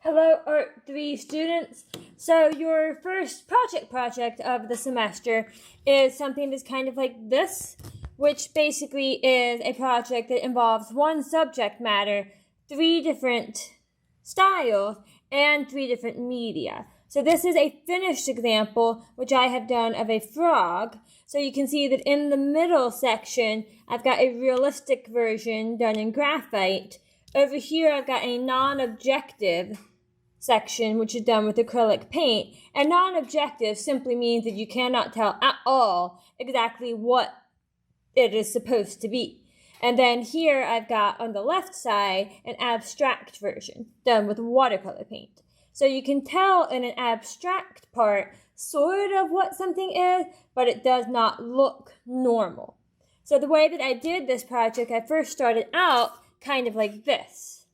Hello, Art 3 students. So your first project of the semester is something that's kind of like this, which basically is a project that involves one subject matter, 3 different styles, and 3 different media. So this is a finished example, which I have done of a frog. So you can see that in the middle section, I've got a realistic version done in graphite. Over here, I've got a non-objective section, which is done with acrylic paint. And non-objective simply means that you cannot tell at all exactly what it is supposed to be. And then here I've got on the left side an abstract version done with watercolor paint. So you can tell in an abstract part sort of what something is, but it does not look normal. So the way that I did this project, I first started out kind of like this,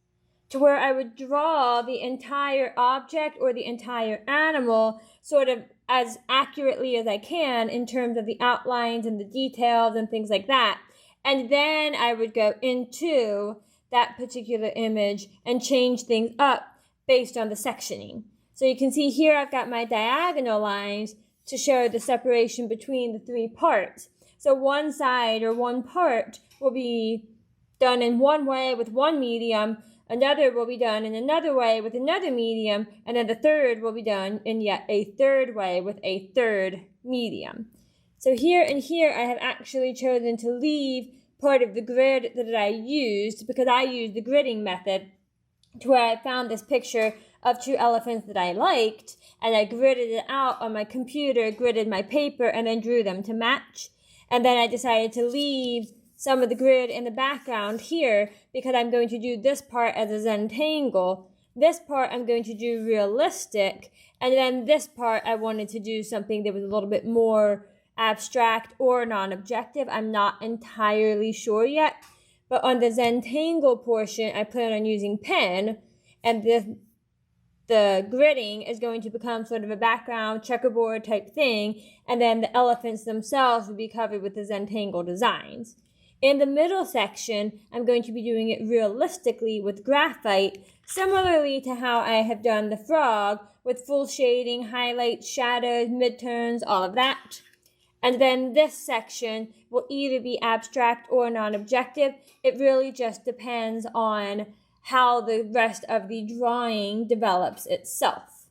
to where I would draw the entire object or the entire animal sort of as accurately as I can in terms of the outlines and the details and things like that. And then I would go into that particular image and change things up based on the sectioning. So you can see here I've got my diagonal lines to show the separation between the 3 parts. So one side or one part will be done in one way with one medium, another will be done in another way with another medium, and then the third will be done in yet a third way with a third medium. So here and here I have actually chosen to leave part of the grid that I used because I used the gridding method to where I found this picture of 2 elephants that I liked, and I gridded it out on my computer, gridded my paper, and then drew them to match. And then I decided to leave some of the grid in the background here because I'm going to do this part as a Zentangle. This part I'm going to do realistic, and then this part I wanted to do something that was a little bit more abstract or non-objective. I'm not entirely sure yet, but on the Zentangle portion I plan on using pen, and the gridding is going to become sort of a background checkerboard type thing, and then the elephants themselves will be covered with the Zentangle designs. In the middle section, I'm going to be doing it realistically with graphite, similarly to how I have done the frog, with full shading, highlights, shadows, midtones, all of that. And then this section will either be abstract or non-objective. It really just depends on how the rest of the drawing develops itself.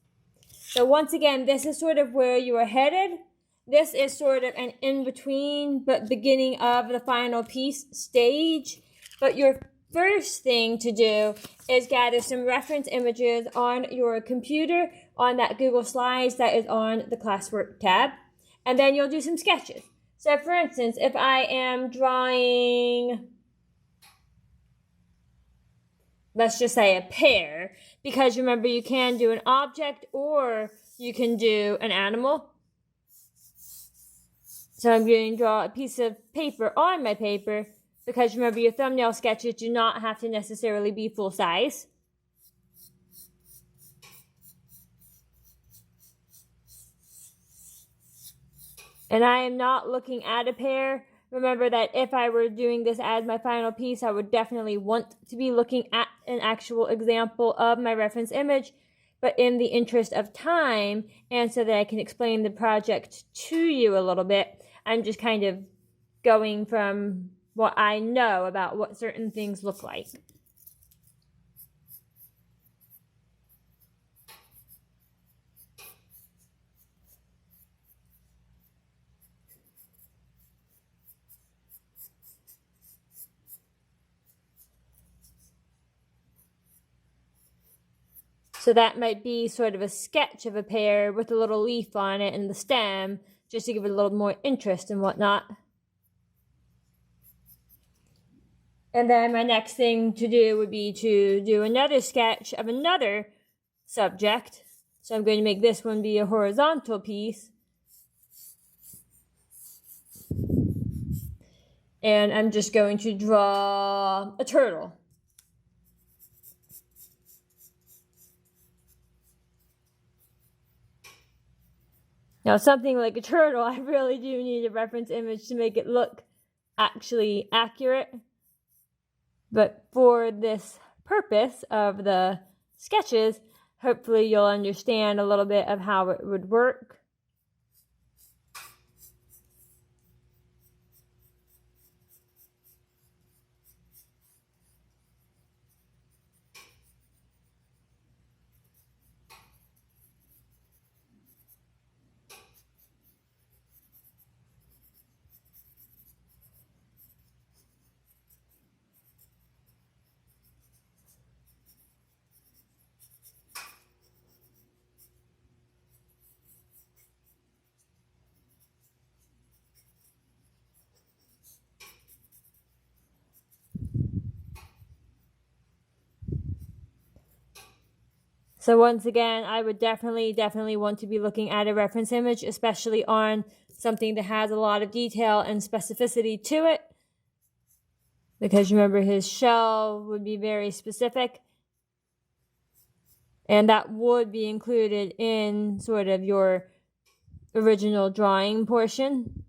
So once again, this is sort of where you are headed. This is sort of an in-between, but beginning of the final piece stage. But your first thing to do is gather some reference images on your computer on that Google Slides that is on the classwork tab. And then you'll do some sketches. So for instance, if I am drawing, let's just say a pear, because remember you can do an object or you can do an animal. So I'm going to draw a piece of paper on my paper, because remember your thumbnail sketches do not have to necessarily be full size. And I am not looking at a pear. Remember that if I were doing this as my final piece, I would definitely want to be looking at an actual example of my reference image. But in the interest of time, and so that I can explain the project to you a little bit, I'm just kind of going from what I know about what certain things look like. So that might be sort of a sketch of a pear with a little leaf on it and the stem, just to give it a little more interest and whatnot. And then my next thing to do would be to do another sketch of another subject. So I'm going to make this one be a horizontal piece. And I'm just going to draw a turtle. Now, something like a turtle, I really do need a reference image to make it look actually accurate. But for this purpose of the sketches, hopefully you'll understand a little bit of how it would work. So once again, I would definitely want to be looking at a reference image, especially on something that has a lot of detail and specificity to it. Because remember, his shell would be very specific. And that would be included in sort of your original drawing portion.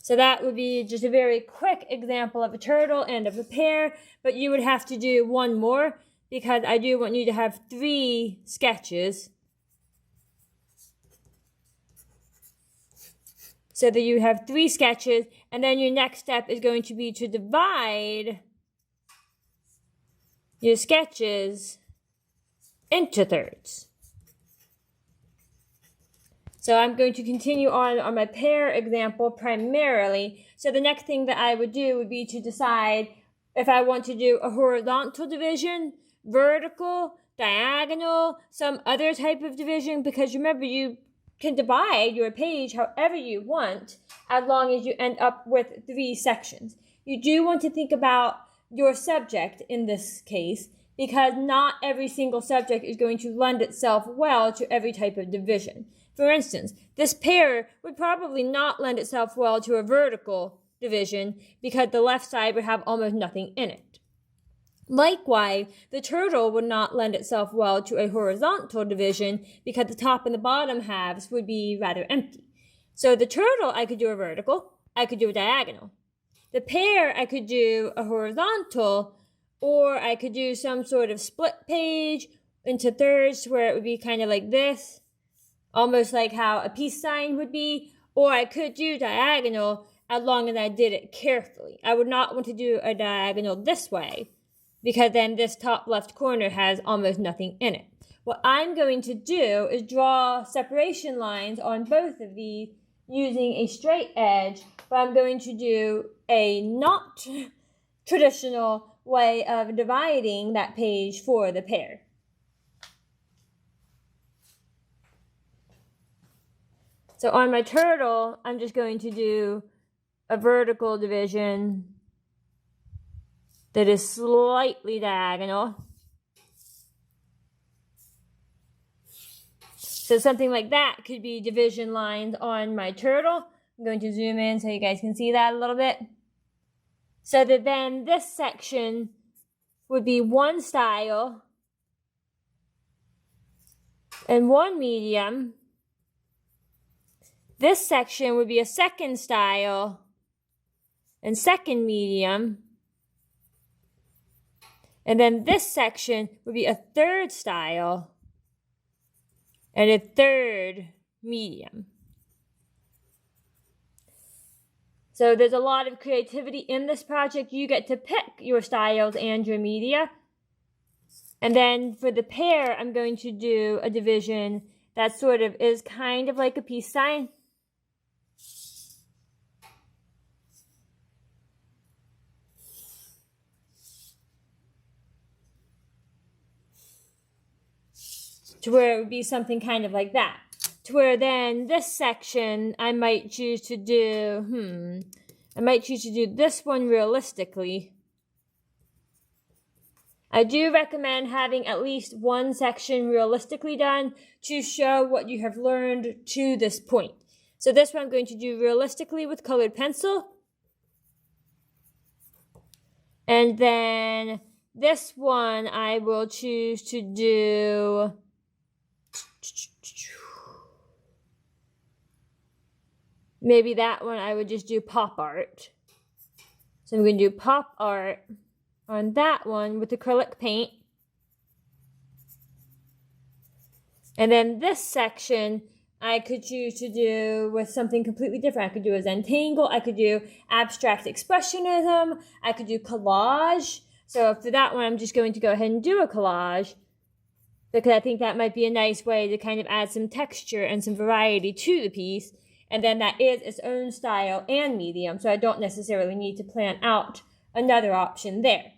So that would be just a very quick example of a turtle and of a pear, but you would have to do one more because I do want you to have 3 sketches. So that you have 3 sketches, and then your next step is going to be to divide your sketches into thirds. So I'm going to continue on my pear example primarily. So the next thing that I would do would be to decide if I want to do a horizontal division, vertical, diagonal, some other type of division, because remember, you can divide your page however you want as long as you end up with 3 sections. You do want to think about your subject in this case, because not every single subject is going to lend itself well to every type of division. For instance, this pear would probably not lend itself well to a vertical division because the left side would have almost nothing in it. Likewise, the turtle would not lend itself well to a horizontal division because the top and the bottom halves would be rather empty. So the turtle, I could do a vertical, I could do a diagonal. The pear, I could do a horizontal, or I could do some sort of split page into thirds where it would be kind of like this, almost like how a peace sign would be, or I could do diagonal as long as I did it carefully. I would not want to do a diagonal this way, because then this top left corner has almost nothing in it. What I'm going to do is draw separation lines on both of these using a straight edge, but I'm going to do a not traditional way of dividing that page for the pear. So on my turtle, I'm just going to do a vertical division that is slightly diagonal. So something like that could be division lines on my turtle. I'm going to zoom in so you guys can see that a little bit. So that then this section would be one style and one medium. This section would be a second style and second medium. And then this section would be a third style and a third medium. So there's a lot of creativity in this project. You get to pick your styles and your media. And then for the pear, I'm going to do a division that sort of is kind of like a peace sign. To where it would be something kind of like that. To where then this section, I might choose to do, this one realistically. I do recommend having at least one section realistically done to show what you have learned to this point. So this one I'm going to do realistically with colored pencil. And then this one I will choose to do maybe that one I would just do pop art. So I'm going to do pop art on that one with acrylic paint. And then this section I could choose to do with something completely different. I could do a Zentangle, I could do abstract expressionism, I could do collage. So for that one, I'm just going to go ahead and do a collage because I think that might be a nice way to kind of add some texture and some variety to the piece. And then that is its own style and medium, so I don't necessarily need to plan out another option there.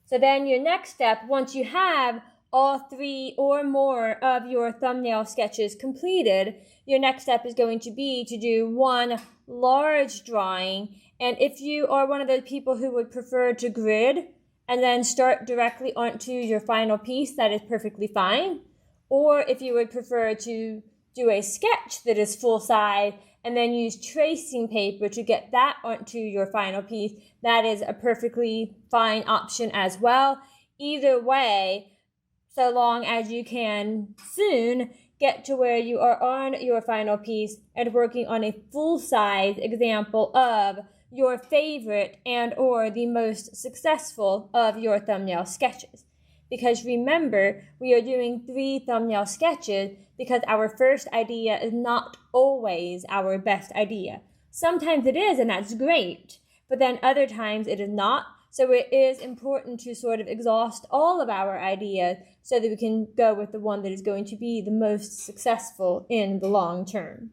So then your next step, once you have all 3 or more of your thumbnail sketches completed, your next step is going to be to do one large drawing. And if you are one of those people who would prefer to grid and then start directly onto your final piece, that is perfectly fine. Or if you would prefer to do a sketch that is full size and then use tracing paper to get that onto your final piece, that is a perfectly fine option as well. Either way, so long as you can soon get to where you are on your final piece and working on a full-size example of your favorite and or the most successful of your thumbnail sketches. Because remember, we are doing 3 thumbnail sketches because our first idea is not always our best idea. Sometimes it is, and that's great, but then other times it is not. So it is important to sort of exhaust all of our ideas so that we can go with the one that is going to be the most successful in the long term.